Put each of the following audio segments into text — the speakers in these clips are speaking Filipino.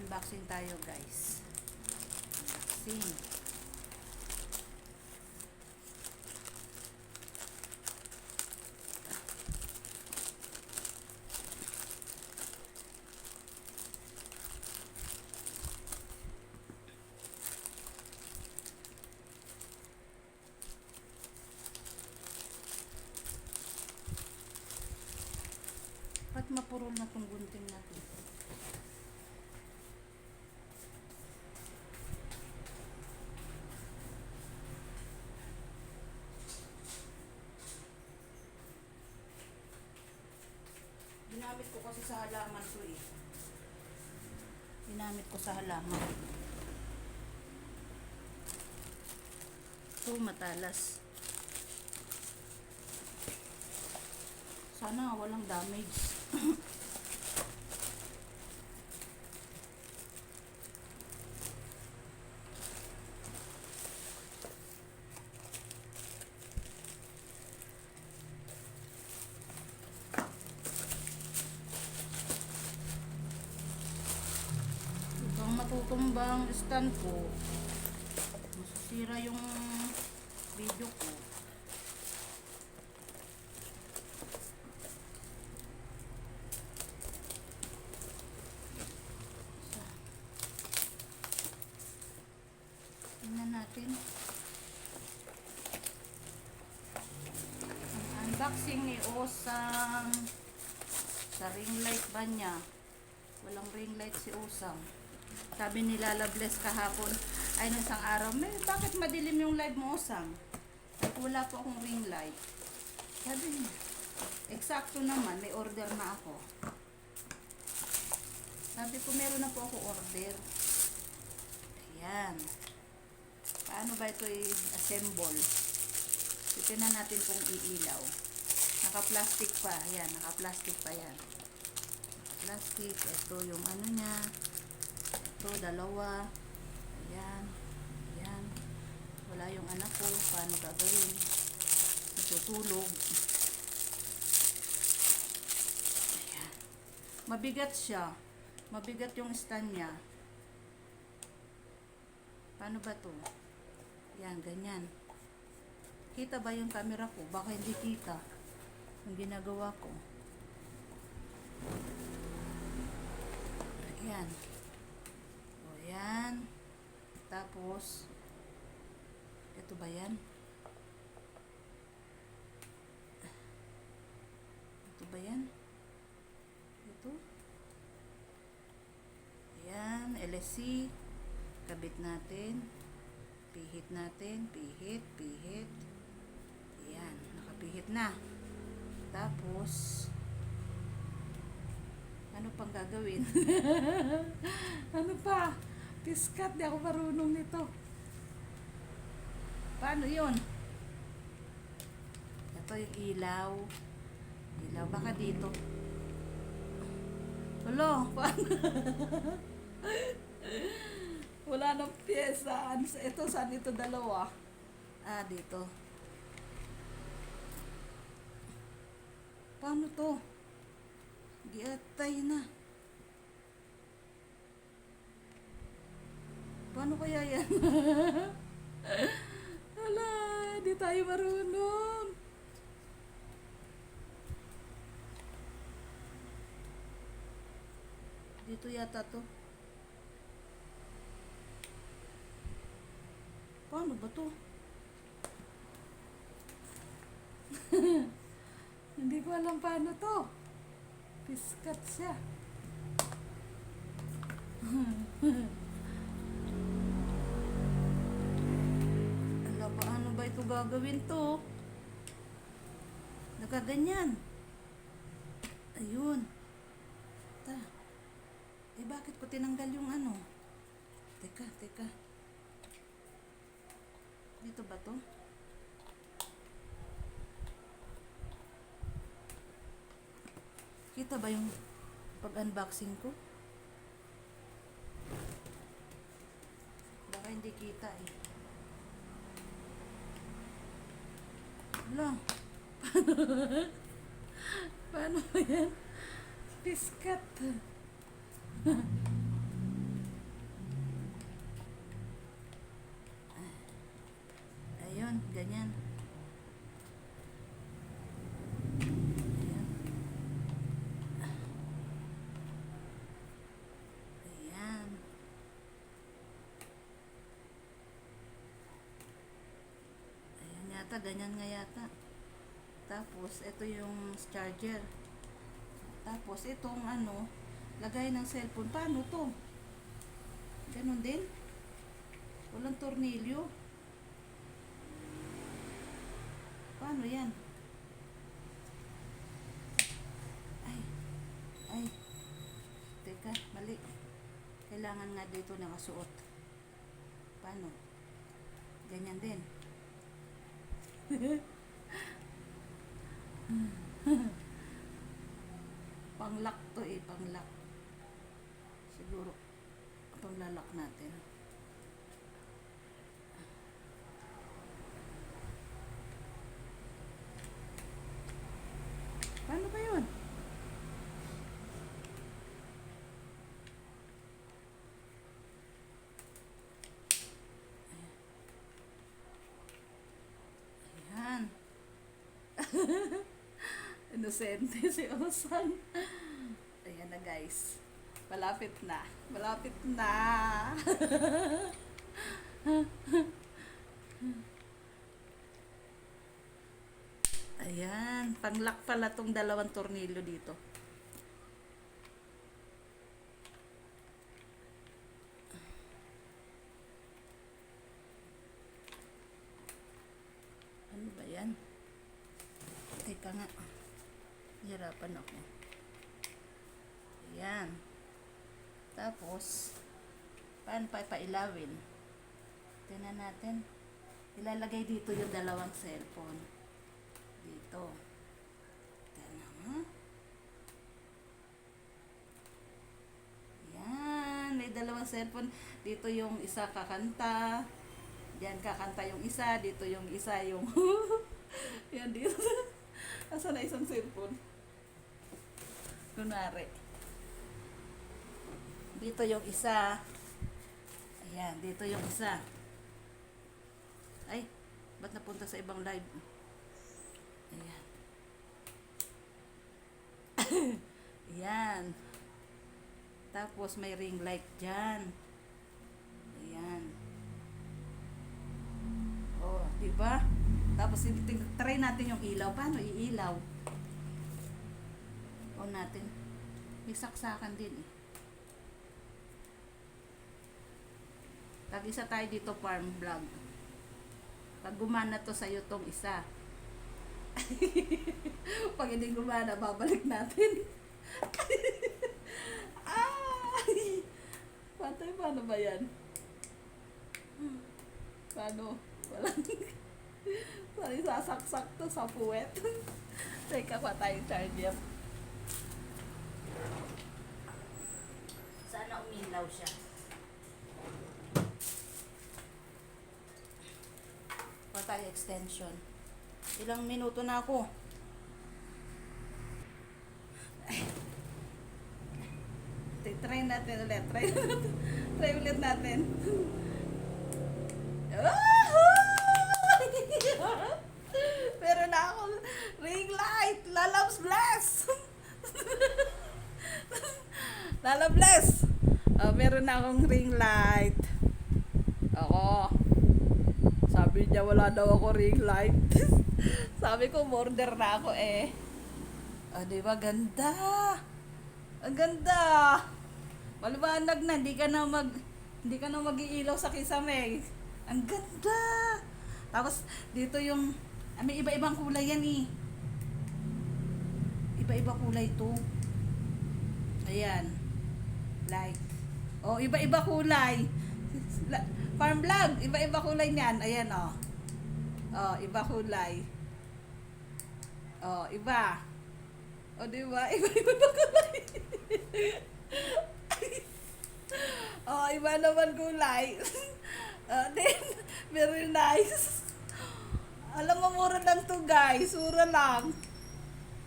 Mag-unboxing tayo, guys. Unboxing. Ba't mapurol na tong gunting na to? Ginamit ko kasi sa halaman to eh. Ginamit ko sa halaman. Ito matalas. Sana walang damage. Ibang matutumbang stand ko. Masisira yung video ko. Tingnan natin. Ang unboxing ni Osang. Sa ring light ba niya? Walang ring light si Osang. Sabi nila Loveless kahapon, ay nung isang araw, bakit madilim yung live mo, Osang? At wala po akong ring light. Sabi niya, eksakto naman, may order na ako. Sabi ko, meron na po ako order. Ayan. Paano ba ito i-assemble? Titignan natin kung iilaw. Naka-plastic pa. Ayan, naka-plastic pa yan. Plastic. Ito yung ano niya. Ito, dalawa. Ayan. Ayan. Wala yung anak ko. Paano gagawin? Natutulog. Ayan. Mabigat siya. Mabigat yung stand niya. Paano ba to? Yan, ganyan. Kita ba yung camera ko? Baka hindi kita yung ginagawa ko. Ayan. O, yan. Tapos, ito ba yan? Ito ba yan? Ito? Ayan, LSC. Kabit natin. Pihit natin. Pihit, pihit. Ayan, nakapihit na. Tapos, ano pang gagawin? Ano pa? Piskat, di ako marunong nito. Paano yun? Ito yung ilaw. Ilaw, baka dito. Hello, paano? Wala nang pyesa. Ito, saan ito dalawa? Ah, dito. Paano to? Giatay na. Paano kaya yan? Hala, di tayo marunong. Dito yata to. Paano ba to? Hindi ko alam paano to. Piskat siya. Ala, paano ba ito gagawin to? Nakaganyan. Ayun. Bakit ko tinanggal yung ano? Teka. Dito ba to? Kita ba yung pag-unboxing ko? Baka hindi kita eh. Wala. Paano ba yan? Piskat. yata, ganyan nga yata. Tapos, ito yung charger. Tapos, itong ano, lagay ng cellphone. Paano to? Ganon din? Walang tornilyo. Paano yan? Ay, teka, mali. Kailangan nga dito nakasuot. Paano? Ganyan din. Panglock to eh, panglock. Siguro, panglalak natin. Paano ba yun? Ayan. Inosente si Osan. Ayan na guys. Malapit na. Malapit na. Ayan. Panglock pala tong dalawang tornilyo dito. Ano ba yan? Teka nga. Hirapan ako. Ayan. Tapos, paano pa ipailawin? Tingnan natin. Ilalagay dito yung dalawang cellphone. Dito. Tingnan mo. Ayan. May dalawang cellphone. Dito yung isa kakanta. Diyan kakanta yung isa. Dito yung isa yung... Yan dito. Asa na isang cellphone? Kunwari. Dito yung isa. Ayan, dito yung isa. Ay, ba't napunta sa ibang live? Ayan. Ayan. Tapos may ring light dyan. Ayan. Oh, diba? Tapos try natin yung ilaw. Paano iilaw? On natin. May saksakan din eh. Tag-isa tayo dito, farm vlog. Pag gumana to sa'yo tong isa. Pag hindi gumana, babalik natin. Ay! Patay, paano ba yan? Paano? Walang... Sorry, sasaksak to sa puwet. Teka pa tayong charger. Sana umilaw siya. Pa tayo extension. Ilang minuto na ako. Try natin ulit. Try ulit natin. Meron na akong ring light. Lalabs bless. Lala bless. Meron na akong ring light. Ako. Sabi niya wala daw ako ring light. Sabi ko order na ako eh. Diba ganda? Ang ganda. Maliwanag na, hindi ka na mag-iilaw sa kisame. Ang ganda. Tapos dito yung may iba-ibang kulay yan eh. Iba-iba kulay to. Ayan. Like. Oh, iba-iba kulay. Farm vlog, iba-iba kulay niyan. Ayan oh. Oh, iba kulay. Oh, iba. Oh, di ba? Iba-iba kulay. Oh, iba naman kulay. Then, very nice. Alam mo, mura lang to guys. Mura lang.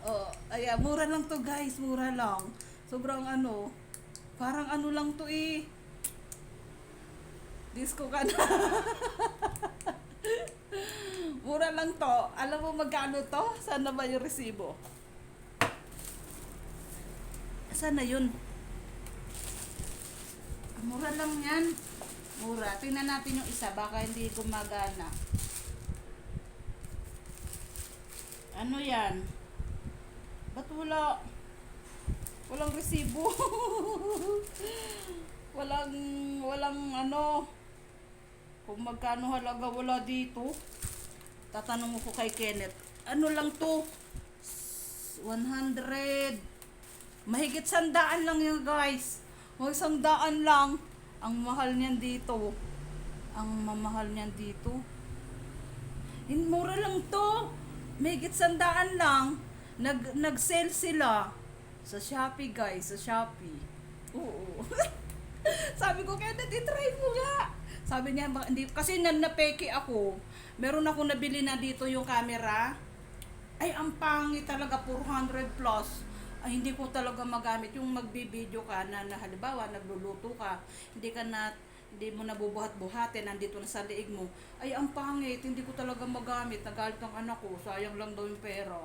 Oh, ayan, mura lang to guys. Mura lang. Sobrang ano. Parang ano lang to eh. Disco ka na. Mura lang to. Alam mo magkano to? Saan na ba yung resibo? Saan na yun? Mura lang yan. Mura. Tingnan natin yung isa. Baka hindi gumagana. Ano yan? Ba't walang resibo? walang, walang ano, kung magkano halaga wala dito. Tatanong ko kay Kenneth, ano lang to? 100. Mahigit 100 lang yun guys. Mag 100 lang. Ang mahal niyan dito. Ang mamahal niyan dito. Mura lang to. Mahigit 100 lang. Nag-sale sila. Sa Shopee guys. Sa Shopee. Oo. Sabi ko, Kenneth, itry mo nga. Sabi niya, hindi, kasi napeke ako. Meron ako nabili na dito yung camera. Ay, ang pangit talaga, 400 plus. Ay, hindi ko talaga magamit. Yung magbibideo ka na halimbawa, nagluluto ka, hindi mo nabubuhat-buhatin, nandito na sa liig mo. Ay, ang pangit, hindi ko talaga magamit. Nagalit ang anak ko, sayang lang daw yung pera.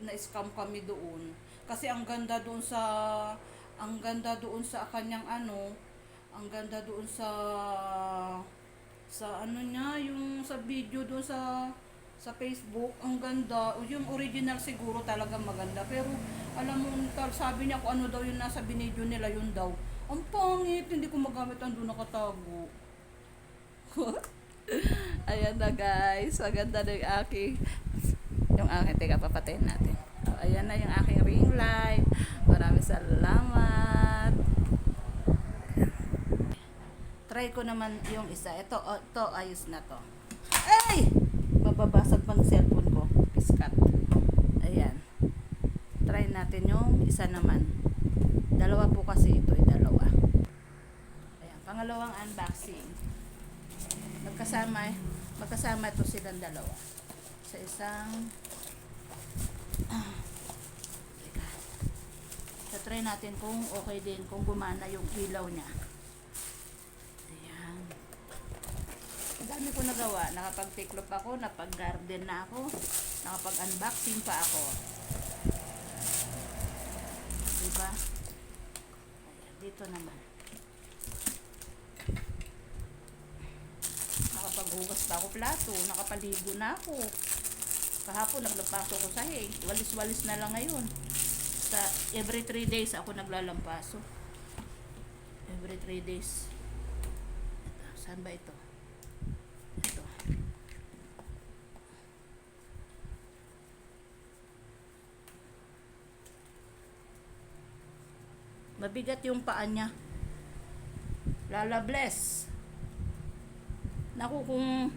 Na-scam kami doon. Kasi ang ganda doon sa kanyang ano, ang ganda doon sa ano niya, yung sa video doon sa Facebook, ang ganda. Yung original siguro talaga maganda. Pero alam mo, sabi niya kung ano daw yung nasa binidyo nila, yun daw. Ang pangit, hindi ko magamit, ang doon nakatago. Ayan na guys, maganda na yung aking, teka papatayin natin. Ayan na yung aking ring light. Maraming salamat. Try ko naman yung isa. Ito ayos na to. Ay! Mababasag pang cellphone ko. Piskat. Ayan. Try natin yung isa naman. Dalawa po kasi ito. Dalawa. Ayan. Pangalawang unboxing. Magkasama ito silang dalawa. Sa isang teka. Try natin kung okay din. Kung gumana yung ilaw niya. Dami ko nagawa. Nakapag-tiklop ako, napag-garden na ako, nakapag-unboxing pa ako. Diba? Ayan, dito naman. Nakapaghugas pa ako plato, nakapaligo na ako. Kahapon naglampaso ko sahig. Walis-walis na lang ngayon. Every 3 days ako naglalampaso. Every 3 days. Ito, saan ba ito? Ito. Mabigat yung paa niya. Lala bless. Naku, kung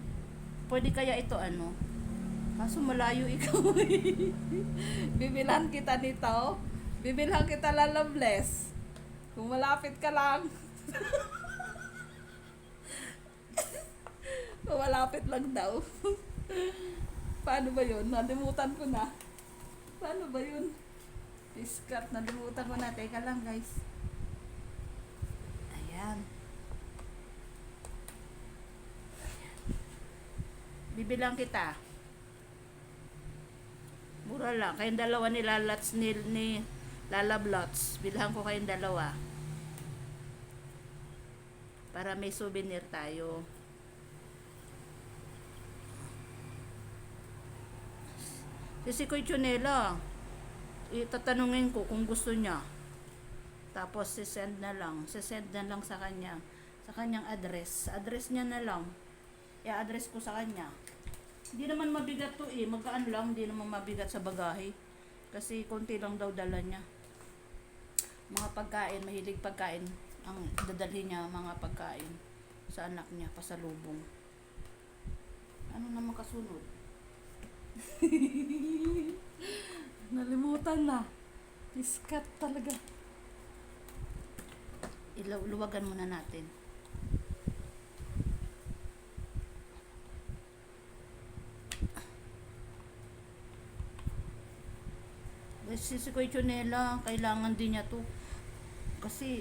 pwede kaya ito ano. Kaso malayo ikaw. Bibilhan kita nito. Bibilhan kita Lala bless. Kung malapit ka lang. Malapit lang daw. Paano ba yun? Nalimutan ko na. Paano ba yun? Discard. Nalimutan ko na. Teka lang guys. Ayan. Bibilang kita. Mura lang. Kayong dalawa ni Lalats ni Lalablots. Bilhan ko kayong dalawa. Para may souvenir tayo. Si Kuya Chunela, itatanungin ko kung gusto niya. Tapos sisend na lang sa kanya. Sa kanyang address. Address niya na lang. I-address ko sa kanya. Hindi naman mabigat to eh. Magkaan lang. Hindi naman mabigat sa bagahe. Kasi konti lang daw dala niya. Mga pagkain, mahilig pagkain. Ang dadalhin niya mga pagkain sa anak niya, pasalubong. Ano naman kasunod? Nalimutan na. Piskat talaga. Luwagan muna natin. Si Kuya Chunela, kailangan din niya to. Kasi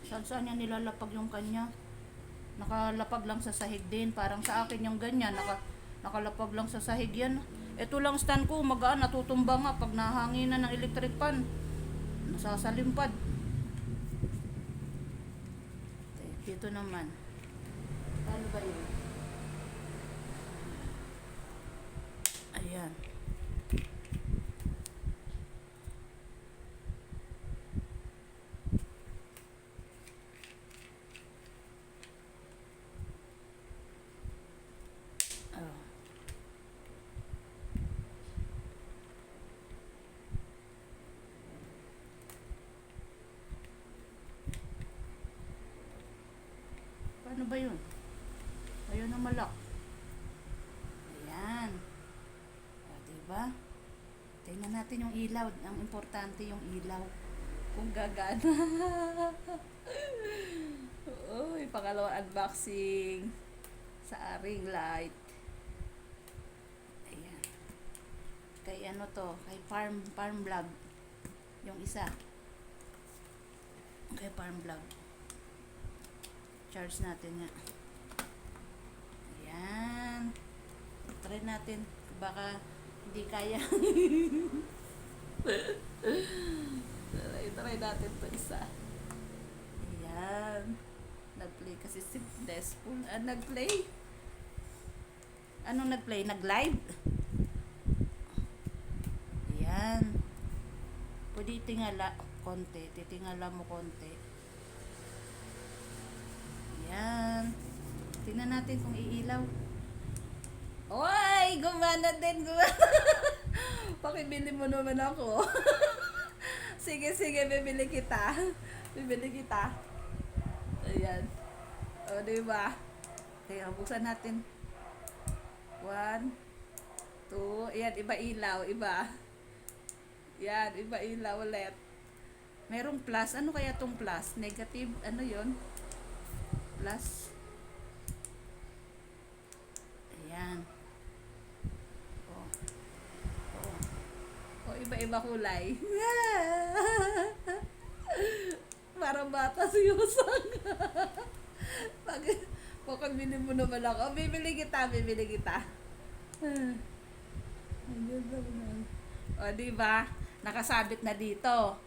saan niya nilalapag yung kanya. Nakalapag lang sa sahig din. Parang sa akin yung ganyan. Nakalapag lang sa sahig yan. Ito lang stand ko, magaan, natutumba nga pag nahanginan ng electric pan. Nasasalimpad. Dito naman. Ano ba yun? Ayan. Oh. Paano ba yun? Ayun na malak. Ayan. O, diba? Tingnan natin yung ilaw. Ang importante yung ilaw. Kung gagana. Uy, pangalawang unboxing sa ring light. Ayan. Kay ano to? Kay Farm Vlog. Yung isa. Kay Farm Vlog. Charge natin nga. Ayan. Try natin. Baka hindi kaya. Try natin to isa. Ayan. Nag-play kasi si Despoon. Nag-play. Anong nag-play? Nag-live? Ayan. Pwede tingala konti. Titingala mo konti. Ayan. Tingnan natin kung iilaw. Oy! Gumana din. Gumana. Pakibili mo naman ako. Sige, bibili kita. Bibili kita. Ayan. O, diba? Kaya, buksan natin. 1, 2. Ayan, iba ilaw. Iba. Ayan, iba ilaw ulit. Merong plus. Ano kaya tong plus? Negative. Ano yon? Plus. Ayan. Oh. Oh. Oh, iba-iba kulay. Parang bata si Yusang. Pagkabili mo naman ako. Bibili kita. Ang ganda naman. O, diba? Nakasabit na dito.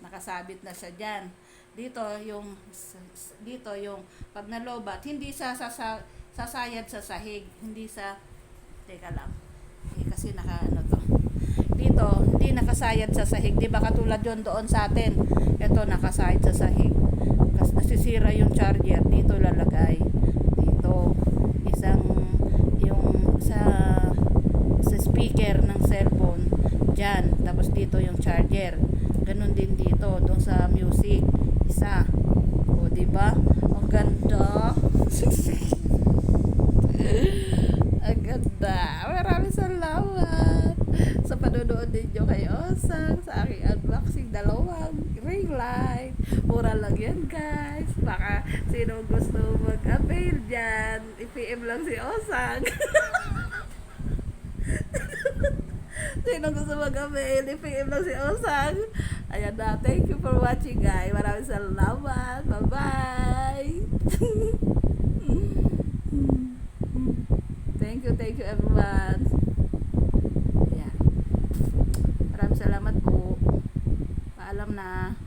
Nakasabit na siya dyan. Dito yung pag nalobat, hindi sa sasayad sa sahig. Hindi sa, teka lang. Kasi ano to. Dito, hindi nakasayad sa sahig. Diba katulad yun doon sa atin. Ito, nakasayad sa sahig. Kasi nasisira yung charger. Dito lalagay. Dito. Yung sa speaker ng cellphone. Dyan. Tapos dito yung charger. Ganun din dito. Doon sa music. Isa. O, diba? Ang ganda. Ang ganda. Maraming salamat sa panonood ninyo kay Osang sa aking unboxing 2 ring light. Mura lang yan, guys. Baka sino gusto mag-avail dyan, i-PM lang si Osang. Sino gusto mag-avail, i-PM lang si Osang. Ayan na. Thank you for watching, guys. Maraming salamat. Bye-bye. Thank you everyone. Yeah. Maraming salamat po. Paalam na.